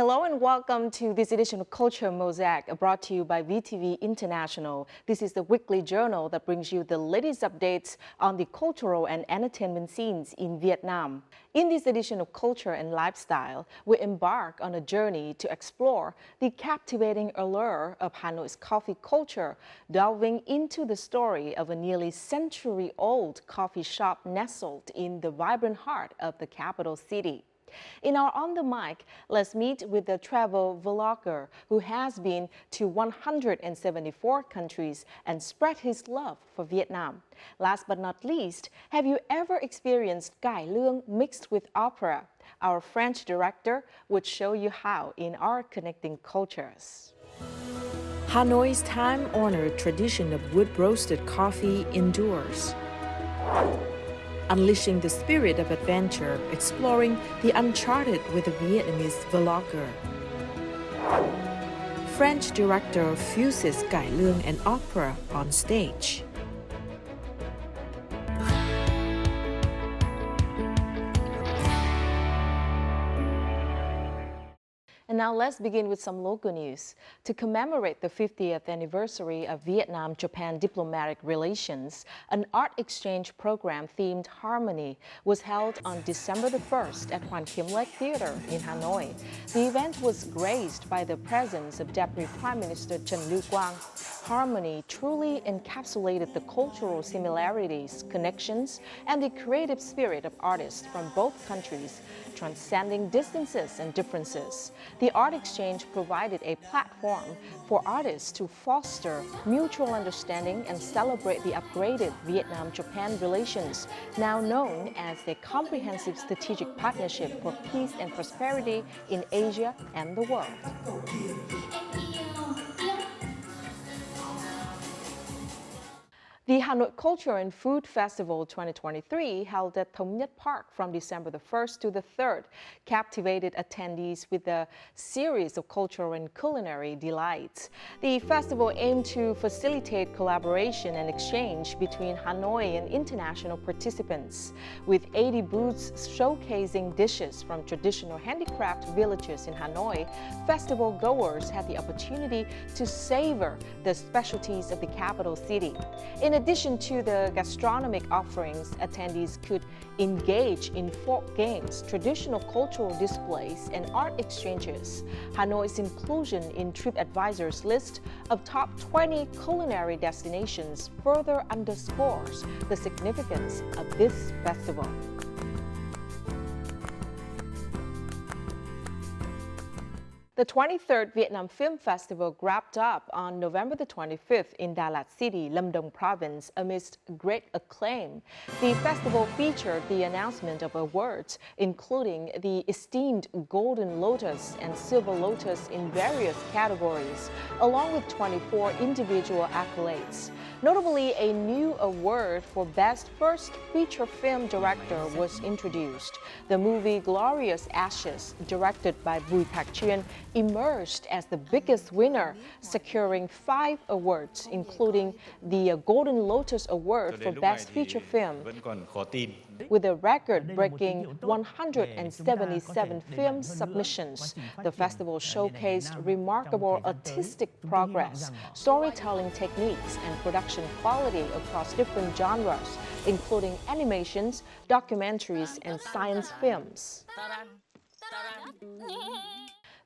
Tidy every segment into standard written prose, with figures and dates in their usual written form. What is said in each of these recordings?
Hello and welcome to this edition of Culture Mosaic, brought to you by VTV International. This is the weekly journal that brings you the latest updates on the cultural and entertainment scenes in Vietnam. In this edition of Culture and Lifestyle, we embark on a journey to explore the captivating allure of Hanoi's coffee culture, delving into the story of a nearly century-old coffee shop nestled in the vibrant heart of the capital city. In our On the Mic, let's meet with the travel vlogger who has been to 174 countries and spread his love for Vietnam. Last but not least, have you ever experienced cải lương mixed with opera? Our French director would show you how in our Connecting Cultures. Hanoi's time-honored tradition of wood-roasted coffee endures. Unleashing the spirit of adventure, exploring the uncharted with a Vietnamese vlogger. French director fuses cải lương and opera on stage. And now let's begin with some local news. To commemorate the 50th anniversary of Vietnam-Japan diplomatic relations, an art exchange program themed Harmony was held on December the 1st at Hoàn Kiếm Lake Theater in Hanoi. The event was graced by the presence of Deputy Prime Minister Trần Lưu Quang. Harmony truly encapsulated the cultural similarities, connections, and the creative spirit of artists from both countries, transcending distances and differences. The art exchange provided a platform for artists to foster mutual understanding and celebrate the upgraded Vietnam-Japan relations, now known as the Comprehensive Strategic Partnership for Peace and Prosperity in Asia and the world. The Hanoi Culture and Food Festival 2023, held at Thống Nhất Park from December the 1st to the 3rd, captivated attendees with a series of cultural and culinary delights. The festival aimed to facilitate collaboration and exchange between Hanoi and international participants, with 80 booths showcasing dishes from traditional handicraft villages in Hanoi. Festival goers had the opportunity to savor the specialties of the capital city. In addition to the gastronomic offerings, attendees could engage in folk games, traditional cultural displays, and art exchanges. Hanoi's inclusion in TripAdvisor's list of top 20 culinary destinations further underscores the significance of this festival. The 23rd Vietnam Film Festival wrapped up on November the 25th in Da Lat City, Lâm Đồng Province, amidst great acclaim. The festival featured the announcement of awards, including the esteemed Golden Lotus and Silver Lotus in various categories, along with 24 individual accolades. Notably, a new award for Best First Feature Film Director was introduced. The movie Glorious Ashes, directed by Bùi Thạc Chuyên, emerged as the biggest winner, securing 5 awards, including the Golden Lotus Award for Best Feature Film. With a record-breaking 177 film submissions, the festival showcased remarkable artistic progress, storytelling techniques, and production quality across different genres, including animations, documentaries, and science films.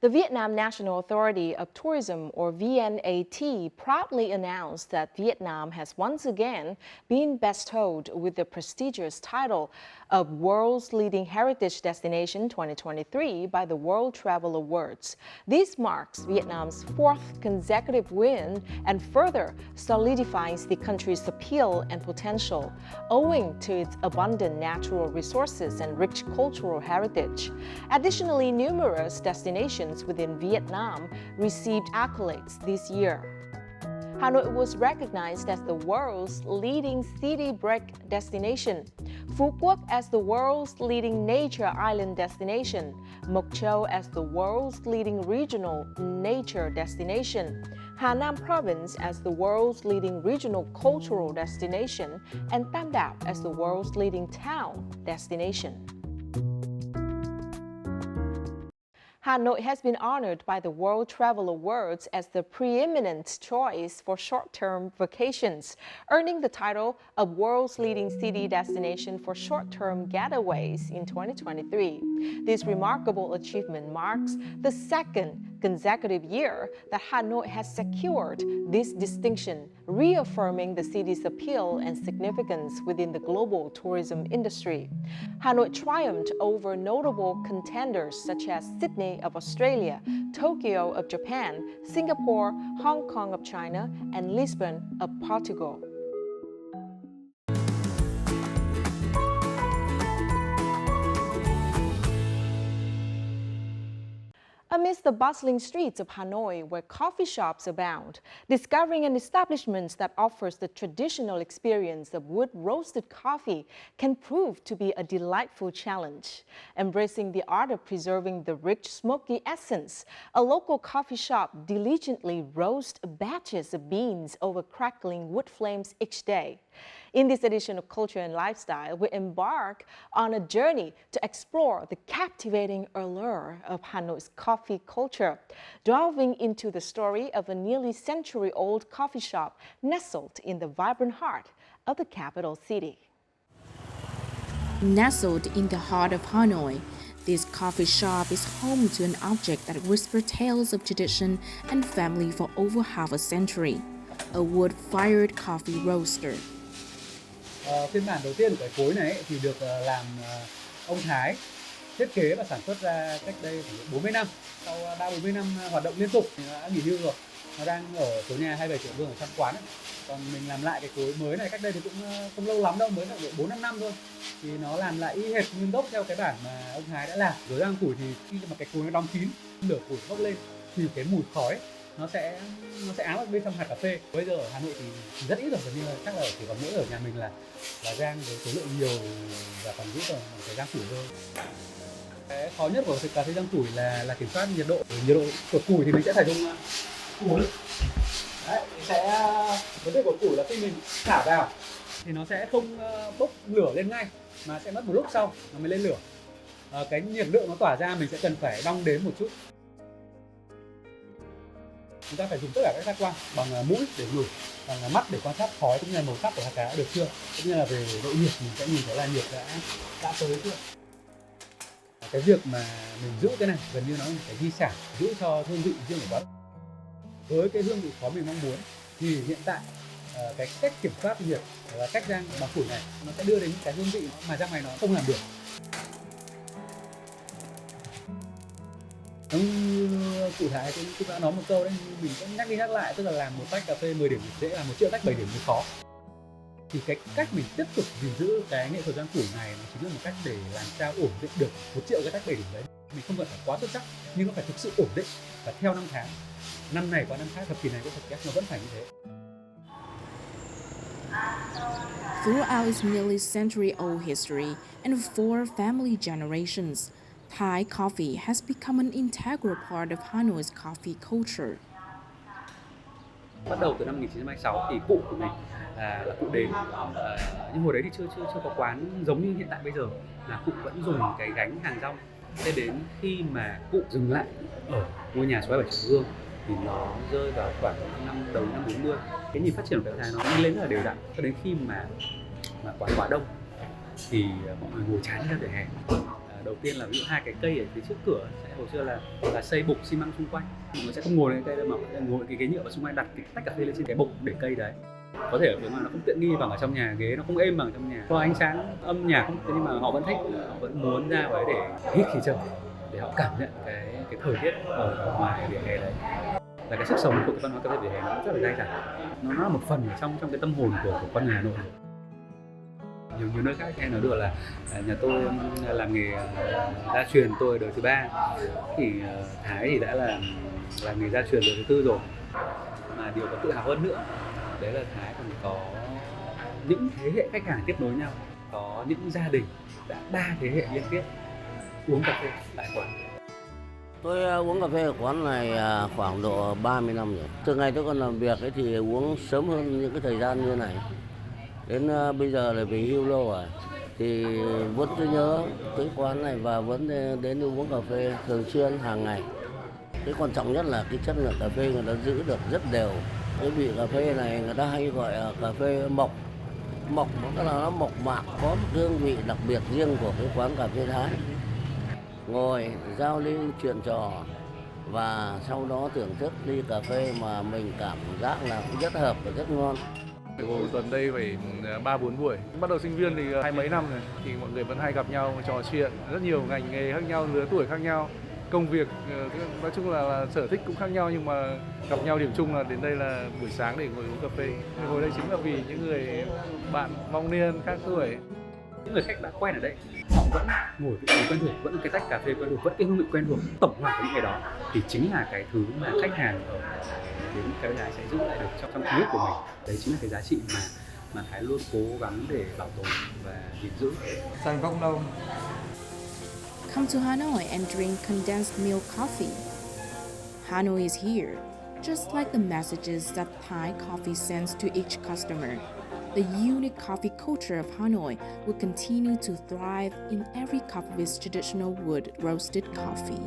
The Vietnam National Authority of Tourism, or VNAT, proudly announced that Vietnam has once again been bestowed with the prestigious title of World's Leading Heritage Destination 2023 by the World Travel Awards. This marks Vietnam's 4th consecutive win and further solidifies the country's appeal and potential, owing to its abundant natural resources and rich cultural heritage. Additionally, numerous destinations within Vietnam received accolades this year. Hanoi was recognized as the world's leading city break destination, Phú Quốc as the world's leading nature island destination, Mộc Châu as the world's leading regional nature destination, Hà Nam Province as the world's leading regional cultural destination, and Tam Đảo as the world's leading town destination. Hanoi has been honored by the World Travel Awards as the preeminent choice for short-term vacations, earning the title of World's Leading City Destination for Short-Term Getaways in 2023. This remarkable achievement marks the second consecutive year that Hanoi has secured this distinction, reaffirming the city's appeal and significance within the global tourism industry. Hanoi triumphed over notable contenders such as Sydney of Australia, Tokyo of Japan, Singapore, Hong Kong of China, and Lisbon of Portugal. Amidst the bustling streets of Hanoi, where coffee shops abound, discovering an establishment that offers the traditional experience of wood-roasted coffee can prove to be a delightful challenge. Embracing the art of preserving the rich, smoky essence, a local coffee shop diligently roasts batches of beans over crackling wood flames each day. In this edition of Culture and Lifestyle, we embark on a journey to explore the captivating allure of Hanoi's coffee culture, delving into the story of a nearly century-old coffee shop nestled in the vibrant heart of the capital city. Nestled in the heart of Hanoi, this coffee shop is home to an object that whispers tales of tradition and family for over half a century, a wood-fired coffee roaster. Phiên bản đầu tiên của cái cối này ấy, thì được làm ông Thái thiết kế và sản xuất ra cách đây khoảng 40 năm. Sau 30-40 năm hoạt động liên tục thì nó đã nghỉ hưu rồi. Nó đang ở số nhà 27 Triệu Vương ở trong quán ấy. Còn mình làm lại cái cối mới này cách đây thì cũng không lâu lắm đâu, mới là 4-5 năm thôi. Thì nó làm lại y hệt nguyên gốc theo cái bản mà ông Thái đã làm. Rồi rang củi thì khi mà cái cối nó đóng kín, lửa củi bốc lên thì cái mùi khói nó sẽ ám ở bên trong hạt cà phê. Bây giờ ở Hà Nội thì rất ít rồi, gần như là chắc là chỉ còn mỗi ở nhà mình là rang với số lượng nhiều và còn giữ còn phải rang củi thôi. Cái khó nhất của cà phê rang củi là kiểm soát nhiệt độ. Nhiệt độ của củi thì mình sẽ phải dùng củi. Đấy, vấn đề của củi là khi mình thả vào thì nó sẽ không bốc lửa lên ngay mà sẽ mất một lúc sau nó mới lên lửa. Cái nhiệt lượng nó tỏa ra mình sẽ cần phải đong đếm một chút. Chúng ta phải dùng tất cả các giác quan, bằng mũi để ngửi, bằng mắt để quan sát khói cũng như là màu sắc của hạt cà đã được chưa, cũng như là về độ nhiệt mình sẽ nhìn thấy là nhiệt đã tới chưa. Cái việc mà mình giữ cái này gần như nó là một cái di sản, giữ cho hương vị riêng của quán. Với cái hương vị khó mình mong muốn thì hiện tại cái cách kiểm soát nhiệt và cách rang bằng củi này nó sẽ đưa đến cái hương vị mà ra ngoài nó không làm được. Giống như cụ Thái cũng đã nói một câu đấy, mình cũng nhắc đi nhắc lại, tức là làm một tách cà phê 10 điểm dễ, làm 1 triệu tách 7 điểm mới khó. Thì cái cách mình tiếp tục gìn giữ cái nghệ thuật rang củi này nó chính là một cách để làm sao ổn định được 1 triệu cái tách 7 điểm đấy. Mình không cần phải quá xuất sắc nhưng nó phải thực sự ổn định và theo năm tháng. Năm này qua năm khác, thập kỷ này qua thập kỷ khác nó vẫn phải như thế. Throughout its nearly century-old history and 4 family generations, Thai coffee has become an integral part of Hanoi's coffee culture. Bắt đầu từ năm 1926 thì cụ của mình là cụ đến, nhưng hồi đấy thì chưa có quán giống như hiện tại bây giờ, là cụ vẫn dùng cái gánh hàng rong. Thế đến khi mà cụ dừng lại ở ngôi nhà số 27 Triệu Vương thì nó rơi vào khoảng đầu năm 40. Cái nhìn phát triển của cái Thái nó đi lên rất là đều đặn, cho đến khi mà quán quá đông thì mọi người ngồi chán ra vỉa hè. Đầu tiên là ví dụ 2 cái cây ở phía trước cửa sẽ hồi xưa là xây bục xi măng xung quanh, mọi người sẽ không ngồi lên cây đâu mà ngồi cái ghế nhựa và xung quanh đặt cái tách cà phê lên trên cái bục để cây đấy. Có thể ở phía ngoài nó không tiện nghi bằng ở trong nhà, ghế nó không êm bằng trong nhà, có ánh sáng âm nhạc không, nhưng mà họ vẫn thích, họ vẫn muốn ra đấy để hít khí trời, để họ cảm nhận cái thời tiết ở ngoài vỉa hè đấy. Là cái sức sống của cái văn hóa cà phê vỉa hè nó rất là dai dẳng, nó là một phần ở trong cái tâm hồn của con người Hà Nội. Nhiều nơi khác hay nói đùa là nhà tôi làm nghề gia truyền, tôi đời thứ 3, thì Thái thì đã là nghề gia truyền đời thứ 4 rồi. Mà điều có tự hào hơn nữa đấy là Thái còn có những thế hệ khách hàng tiếp nối nhau, có những gia đình đã 3 thế hệ liên tiếp uống cà phê tại quán. Tôi uống cà phê ở quán này khoảng độ 30 năm rồi. Từ ngày tôi còn làm việc ấy thì uống sớm hơn những cái thời gian như này. Đến bây giờ là về hưu lâu rồi. thì vẫn cứ nhớ cái quán này và vẫn đến uống cà phê thường xuyên hàng ngày. Cái quan trọng nhất là cái chất lượng cà phê người ta giữ được rất đều. Cái vị cà phê này người ta hay gọi là cà phê mộc. Mộc nó là nó mộc mạc, có một hương vị đặc biệt riêng của cái quán cà phê Thái. Ngồi giao lưu chuyện trò và sau đó thưởng thức ly cà phê mà mình cảm giác là cũng rất hợp và rất ngon. Mỗi tuần đây phải 3-4 buổi. Bắt đầu sinh viên thì 20 mấy năm rồi thì mọi người vẫn hay gặp nhau trò chuyện, rất nhiều ngành nghề khác nhau, lứa tuổi khác nhau, công việc nói chung là sở thích cũng khác nhau, nhưng mà gặp nhau điểm chung là đến đây là buổi sáng để ngồi uống cà phê. Ngồi đây chính là vì những người bạn vong niên khác tuổi. Những người khách đã quen ở đây, họ vẫn ngồi cái quen thuộc, vẫn cái tách cà phê quen thuộc, vẫn cái hương vị quen thuộc, tổng hòa những cái đó thì chính là cái thứ mà khách hàng ở đến cái này sẽ giữ lại được trong ký ức của mình. Đấy chính là cái giá trị mà Thái luôn cố gắng để bảo tồn và gìn giữ. Sài Gòn đâu? Come to Hanoi and drink condensed milk coffee. Hanoi is here, just like the messages that Thai coffee sends to each customer. The unique coffee culture of Hanoi will continue to thrive in every cup of its traditional wood roasted coffee.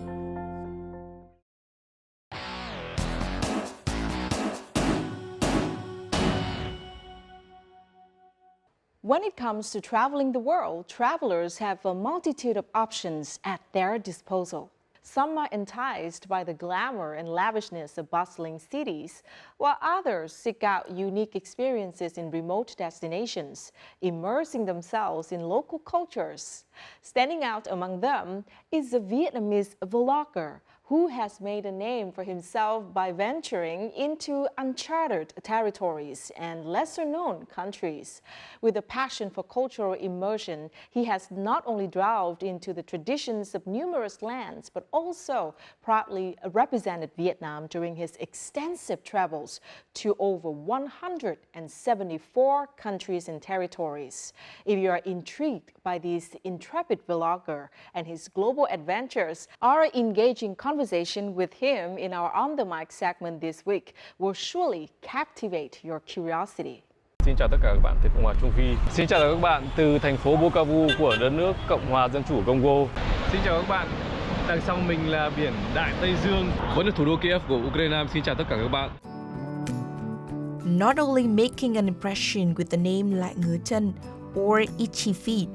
When it comes to traveling the world, travelers have a multitude of options at their disposal. Some are enticed by the glamour and lavishness of bustling cities, while others seek out unique experiences in remote destinations, immersing themselves in local cultures. Standing out among them is a Vietnamese vlogger who has made a name for himself by venturing into uncharted territories and lesser-known countries. With a passion for cultural immersion, he has not only delved into the traditions of numerous lands, but also proudly represented Vietnam during his extensive travels to over 174 countries and territories. If you are intrigued by this intrepid vlogger and his global adventures, our engaging conversation with him in our On The Mic segment this week will surely captivate your curiosity. Xin chào tất cả các bạn từ Cộng hòa Trung Phi. Xin chào các bạn từ thành phố Bukavu của đất nước Cộng hòa Dân chủ Congo. Xin chào các bạn. Đằng sau mình là biển Đại Tây Dương, vẫn là thủ đô Kiev của Ukraine. Xin chào tất cả các bạn. Not only making an impression with the name Lại Ngứa Chân or Itchy Feet,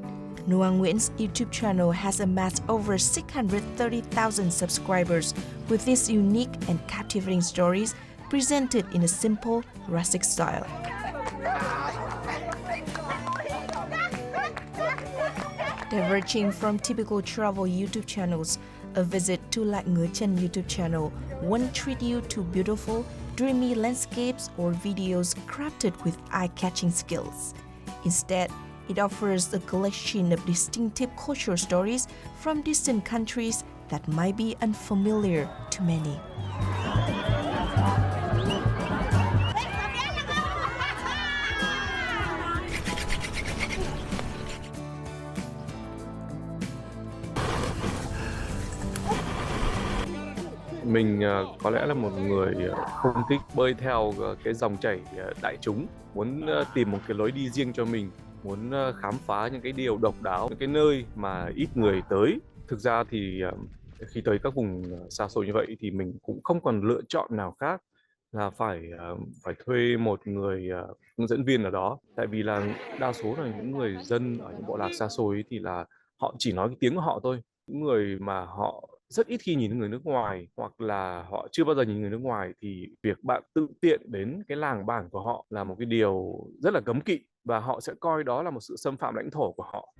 Noah Nguyễn YouTube channel has amassed over 630,000 subscribers with these unique and captivating stories presented in a simple, rustic style. Diverging from typical travel YouTube channels, a visit to Lại Ngứa Chân YouTube channel won't treat you to beautiful, dreamy landscapes or videos crafted with eye-catching skills. Instead, it offers a collection of distinctive cultural stories from distant countries that might be unfamiliar to many. Mình có lẽ là một người không thích bơi theo cái dòng chảy đại chúng, muốn tìm một cái lối đi riêng cho mình, muốn khám phá những cái điều độc đáo, những cái nơi mà ít người tới. Thực ra thì khi tới các vùng xa xôi như vậy thì mình cũng không còn lựa chọn nào khác là phải thuê một người hướng dẫn viên ở đó. Tại vì là đa số là những người dân ở những bộ lạc xa xôi ấy thì là họ chỉ nói cái tiếng của họ thôi. Những người mà họ rất ít khi nhìn người nước ngoài hoặc là họ chưa bao giờ nhìn người nước ngoài thì việc bạn tự tiện đến cái làng bản của họ là một cái điều rất là cấm kỵ và họ sẽ coi đó là một sự xâm phạm lãnh thổ của họ.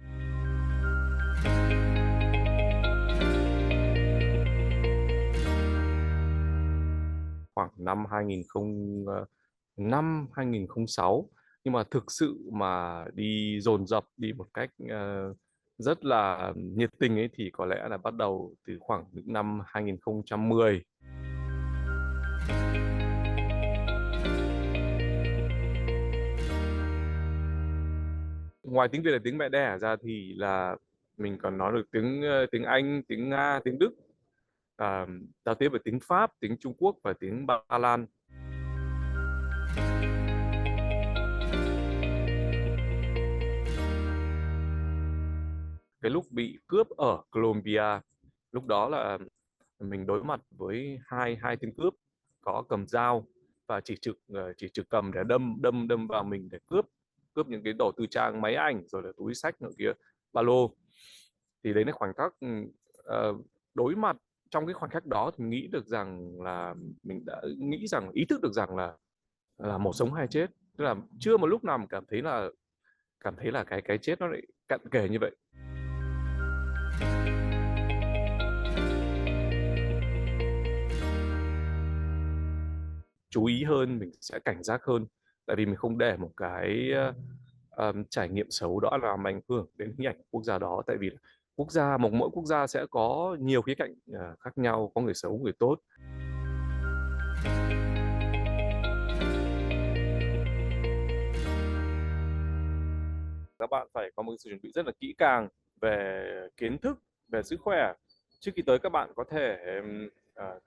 Khoảng năm 2005, 2006 nhưng mà thực sự mà đi dồn dập, đi một cách rất là nhiệt tình ấy thì có lẽ là bắt đầu từ khoảng những năm 2010. Ngoài tiếng Việt là tiếng mẹ đẻ ra thì là mình còn nói được tiếng Anh, tiếng Nga, tiếng Đức, giao tiếp về tiếng Pháp, tiếng Trung Quốc và tiếng Ba Lan. cái lúc bị cướp ở Colombia. Lúc đó là mình đối mặt với hai tên cướp có cầm dao và chỉ trực cầm để đâm vào mình để cướp những cái đồ tư trang, máy ảnh rồi là túi xách nữa kia, ba lô. Thì đấy là khoảnh khắc đối mặt. Trong cái khoảnh khắc đó thì nghĩ được rằng là mình đã nghĩ rằng, ý thức được rằng là một sống hai chết, tức là chưa một lúc nào mình cảm thấy là cái chết nó lại cận kề như vậy. Chú ý hơn, mình sẽ cảnh giác hơn, tại vì mình không để một cái trải nghiệm xấu đó làm ảnh hưởng đến hình ảnh của quốc gia đó. Tại vì mỗi quốc gia sẽ có nhiều khía cạnh khác nhau, có người xấu, người tốt. Các bạn phải có một sự chuẩn bị rất là kỹ càng về kiến thức, về sức khỏe. Trước khi tới, các bạn có thể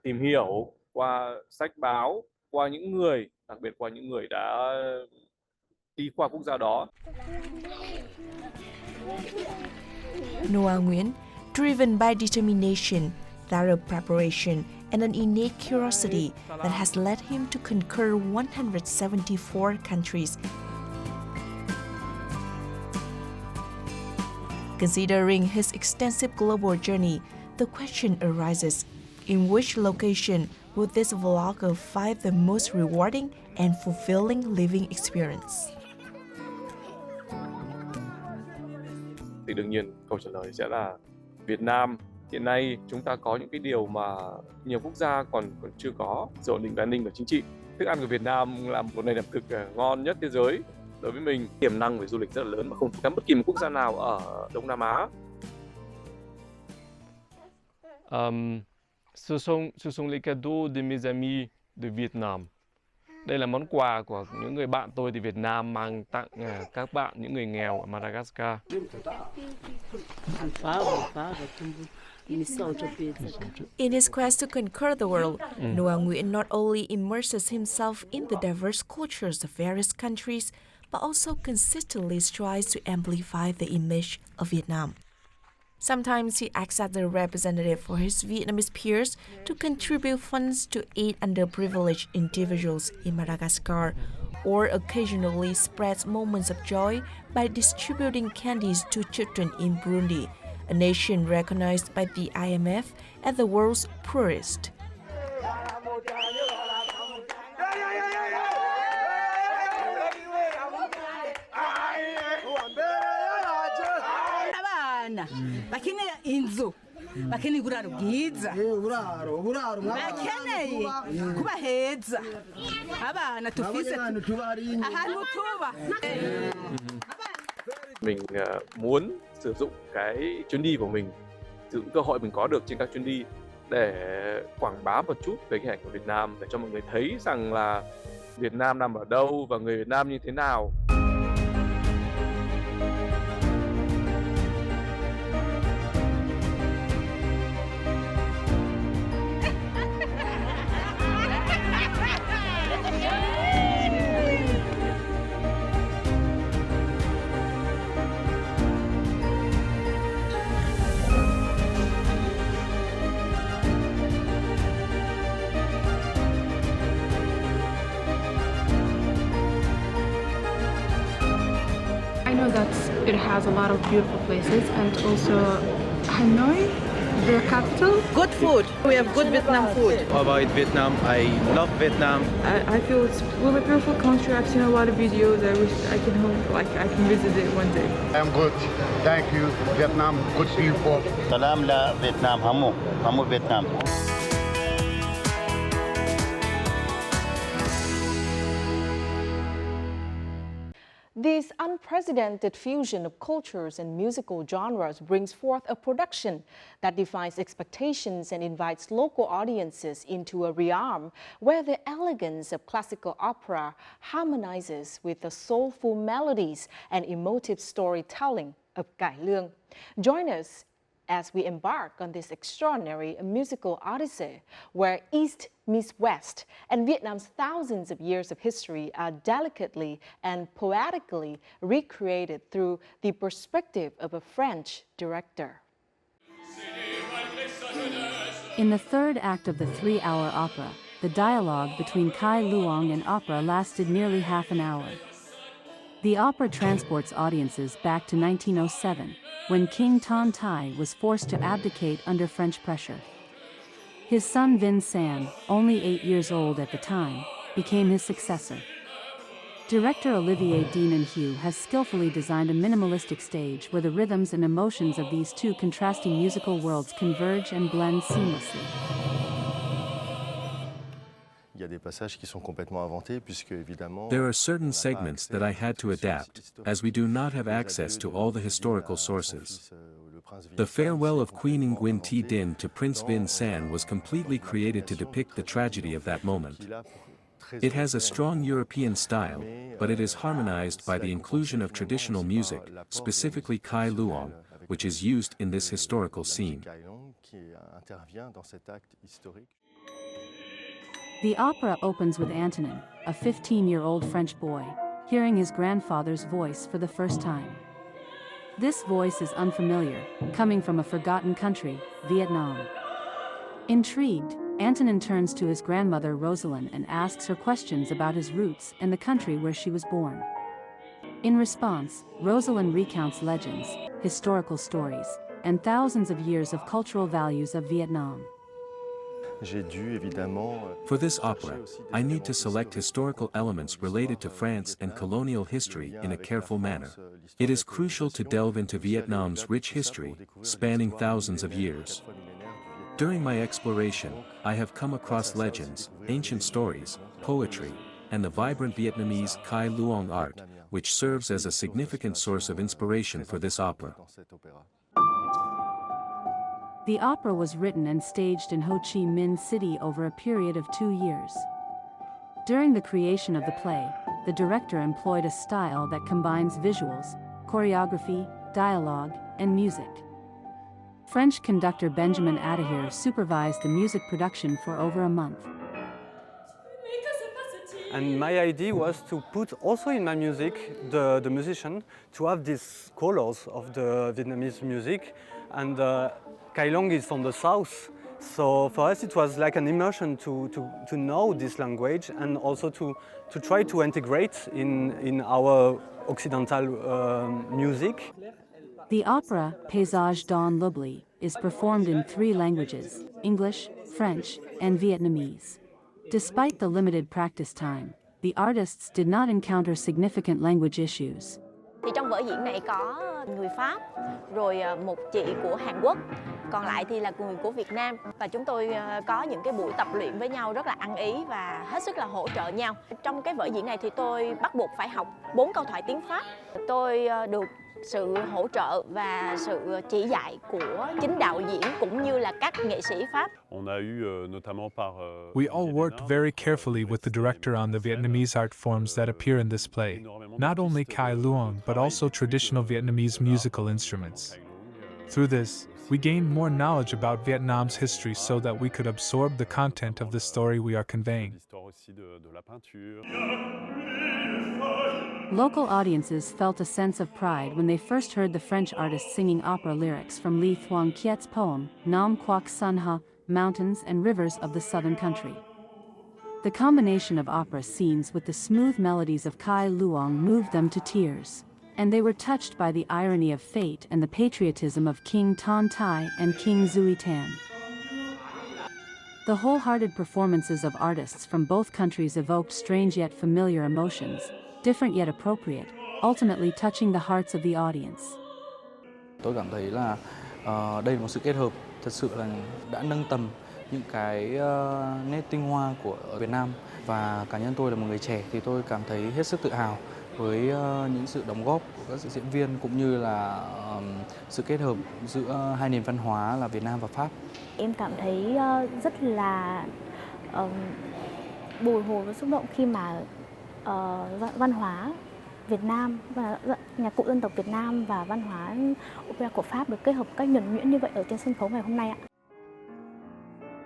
tìm hiểu qua sách báo, qua những người, đặc biệt qua những người đã đi qua quốc gia đó. Noah Nguyễn, driven by determination, thorough preparation, and an innate curiosity that has led him to conquer 174 countries. Considering his extensive global journey, the question arises, in which location would this vlogger find the most rewarding and fulfilling living experience? Thì đương nhiên câu trả lời sẽ là Việt Nam. Hiện nay chúng ta có những cái điều mà nhiều quốc gia còn chưa có, sự ổn định về an ninh và chính trị. Thức ăn của Việt Nam là một nền ẩm thực ngon nhất thế giới. Đối với mình, tiềm năng về du lịch rất là lớn mà không kém bất kỳ một quốc gia nào ở Đông Nam Á. Ce sont les cadeaux de mes amis de Vietnam. Đây là món quà của những người bạn tôi từ Việt Nam mang tặng các bạn, những người nghèo ở Madagascar. In his quest to conquer the world, Noah Nguyễn not only immerses himself in the diverse cultures of various countries, but also consistently strives to amplify the image of Vietnam. Sometimes he acts as the representative for his Vietnamese peers to contribute funds to aid underprivileged individuals in Madagascar, or occasionally spreads moments of joy by distributing candies to children in Burundi, a nation recognized by the IMF as the world's poorest. Lakini inzu lakini uburaro bwiza bakeneye kuba heza abana tufise ahantu tuba. Mình muốn sử dụng cái chuyến đi của mình, sử dụng cơ hội mình có được trên các chuyến đi để quảng bá một chút về cái ảnh của Việt Nam, để cho mọi người thấy rằng là Việt Nam nằm ở đâu và người Việt Nam như thế nào. I know that it has a lot of beautiful places, and also Hanoi, the capital. Good food. We have good Vietnam food. About Vietnam, I love Vietnam. I feel it's really beautiful country. I've seen a lot of videos. I wish I can visit it one day. I'm good. Thank you, Vietnam. Good people. Salam la Vietnam, hamu Vietnam. This unprecedented fusion of cultures and musical genres brings forth a production that defies expectations and invites local audiences into a realm where the elegance of classical opera harmonizes with the soulful melodies and emotive storytelling of cải lương. Join us as we embark on this extraordinary musical odyssey where East meets West and Vietnam's thousands of years of history are delicately and poetically recreated through the perspective of a French director. In the third act of the 3-hour opera, the dialogue between Kai Luong and opera lasted nearly half an hour. The opera transports audiences back to 1907, when King Ton Tai was forced to abdicate under French pressure. His son Vinh San, only 8 years old at the time, became his successor. Director Olivier Denonhue has skillfully designed a minimalistic stage where the rhythms and emotions of these two contrasting musical worlds converge and blend seamlessly. There are certain segments that I had to adapt, as we do not have access to all the historical sources. The farewell of Queen Nguyen Thi Dinh to Prince Vinh San was completely created to depict the tragedy of that moment. It has a strong European style, but it is harmonized by the inclusion of traditional music, specifically Kai Luong, which is used in this historical scene. The opera opens with Antonin, a 15-year-old French boy, hearing his grandfather's voice for the first time. This voice is unfamiliar, coming from a forgotten country, Vietnam. Intrigued, Antonin turns to his grandmother Rosalind and asks her questions about his roots and the country where she was born. In response, Rosalind recounts legends, historical stories, and thousands of years of cultural values of Vietnam. For this opera, I need to select historical elements related to France and colonial history in a careful manner. It is crucial to delve into Vietnam's rich history, spanning thousands of years. During my exploration, I have come across legends, ancient stories, poetry, and the vibrant Vietnamese Kai Luong art, which serves as a significant source of inspiration for this opera. The opera was written and staged in Ho Chi Minh City over a period of 2 years. During the creation of the play, the director employed a style that combines visuals, choreography, dialogue, and music. French conductor Benjamin Adahir supervised the music production for over a month. And my idea was to put also in my music the musician to have these colors of the Vietnamese music. And Kai Luong is from the south, so for us it was like an immersion to know this language and also to try to integrate in our Occidental music. The opera, Paysage d'un l'Oubli, is performed in 3 languages, English, French, and Vietnamese. Despite the limited practice time, the artists did not encounter significant language issues. Thì trong vở diễn này có người Pháp, rồi một chị của Hàn Quốc, còn lại thì là người của Việt Nam. Và chúng tôi có những cái buổi tập luyện với nhau rất là ăn ý và hết sức là hỗ trợ nhau. Trong cái vở diễn này thì tôi bắt buộc phải học 4 câu thoại tiếng Pháp. Tôi được sự hỗ trợ và sự chỉ dạy của chính đạo diễn cũng như là các nghệ sĩ Pháp. We all worked very carefully with the director on the Vietnamese art forms that appear in this play, not only Kai Luong but also traditional Vietnamese musical instruments. Through this, we gained more knowledge about Vietnam's history so that we could absorb the content of the story we are conveying. Local audiences felt a sense of pride when they first heard the French artist singing opera lyrics from Lý Thuong Kiet's poem, Nam Quoc Sun Ha, Mountains and Rivers of the Southern Country. The combination of opera scenes with the smooth melodies of Kai Luong moved them to tears, and they were touched by the irony of fate and the patriotism of King Ton Tai and King Duy Tan. The wholehearted performances of artists from both countries evoked strange yet familiar emotions, different yet appropriate, ultimately touching the hearts of the audience. Tôi cảm thấy là đây là một sự kết hợp thật sự là đã nâng tầm những cái nét tinh hoa của Việt Nam, và cá nhân tôi là một người trẻ thì tôi cảm thấy hết sức tự hào với những sự đóng góp của các diễn viên cũng như là sự kết hợp giữa hai nền văn hóa là Việt Nam và Pháp. Em cảm thấy rất là bồi hồi và xúc động khi mà văn hóa Việt Nam và nhạc cụ dân tộc Việt Nam và văn hóa opera của Pháp được kết hợp cách nhuần nhuyễn như vậy ở trên sân khấu ngày hôm nay ạ.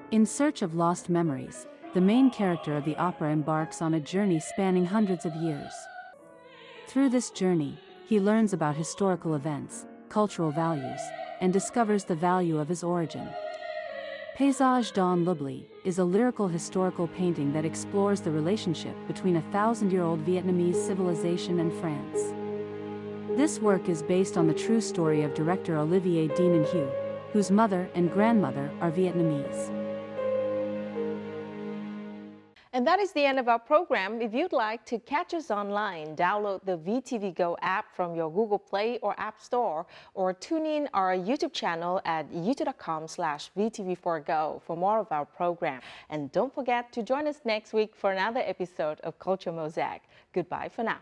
In search of lost memories, the main character of the opera embarks on a journey spanning hundreds of years. Through this journey, he learns about historical events, cultural values, and discovers the value of his origin. Paysage d'un l'Oubli is a lyrical historical painting that explores the relationship between a 1,000-year-old Vietnamese civilization and France. This work is based on the true story of director Olivier Denenhue, whose mother and grandmother are Vietnamese. And that is the end of our program. If you'd like to catch us online, download the VTV Go app from your Google Play or App Store, or tune in our YouTube channel at youtube.com/VTV4Go for more of our program. And don't forget to join us next week for another episode of Culture Mosaic. Goodbye for now.